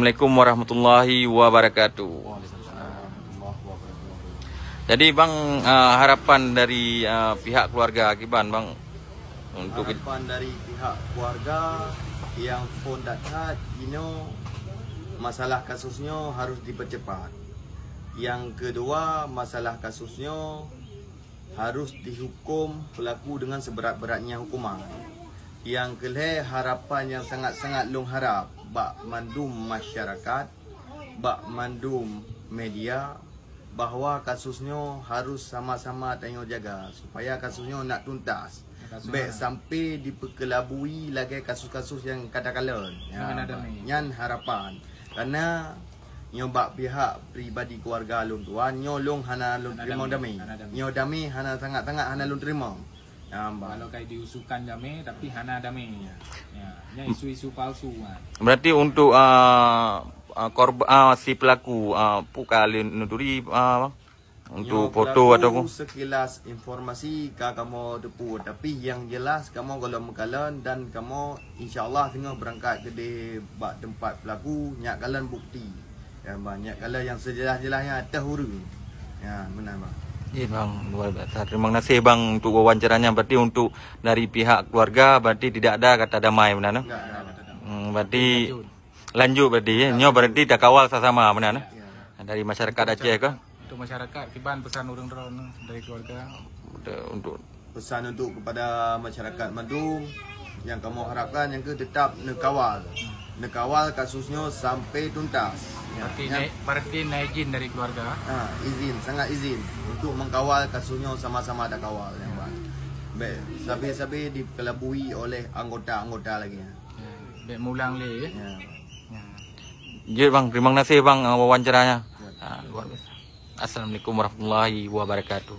Assalamualaikum warahmatullahi wabarakatuh. Jadi bang, harapan dari pihak keluarga Akiban bang untuk harapan dari pihak keluarga yang phone dekat, masalah kasusnya harus dipercepat. Yang kedua, masalah kasusnya harus dihukum pelaku dengan seberat-beratnya hukuman. Yang kelih, harapan yang sangat-sangat long harap bak mandum masyarakat, bak mandum media, bahawa kasusnya harus sama-sama tengok jaga supaya kasusnya nak tuntas. Baik sampai diperkelabui lagi kasus-kasus yang kadang-kadang. Yang harapan. Kerana nyobak pihak pribadi keluarga lung tuan, nyolong hana lung terima damai. Nyo damai hana sangat-sangat hana lung terima. Kalau kayak diusukan damai tapi hana damai ya isu-isu palsu. Berarti untuk korban si pelaku pukalin nuturi untuk foto ataupun sekilas informasi kamu depu, tapi yang jelas kamu kalau mekalan dan kamu insyaallah tengah berangkat ke bak tempat pelaku nyak kalan bukti. Ya banyak kalau yang sejelas-jelasnya terhuru. Ya benar bang. Ya bang, luar biasa. Terima kasih bang untuk wawancaranya. Berarti untuk dari pihak keluarga berarti tidak ada kata damai benar no? Enggak ada kata damai. Berarti lanjut berarti ya. Nyo berarti dah kawal sama benar no? Ya. Dari masyarakat Aceh ke? Untuk masyarakat Akiban pesan orang-orang dari keluarga Untuk pesan untuk kepada masyarakat Mandum yang kamu harapkan yang tetap nekawal. Nekawal kasusnya sampai tuntas. Berarti naik izin dari keluarga. Izin, sangat izin untuk mengkawal kasusnya sama-sama ada kawal yang baik. Sampai-sampai dikelabui oleh anggota-anggota lagi. Baik mulang le. Ya bang, terima kasih bang wawancaranya. Luar biasa. Assalamualaikum warahmatullahi wabarakatuh.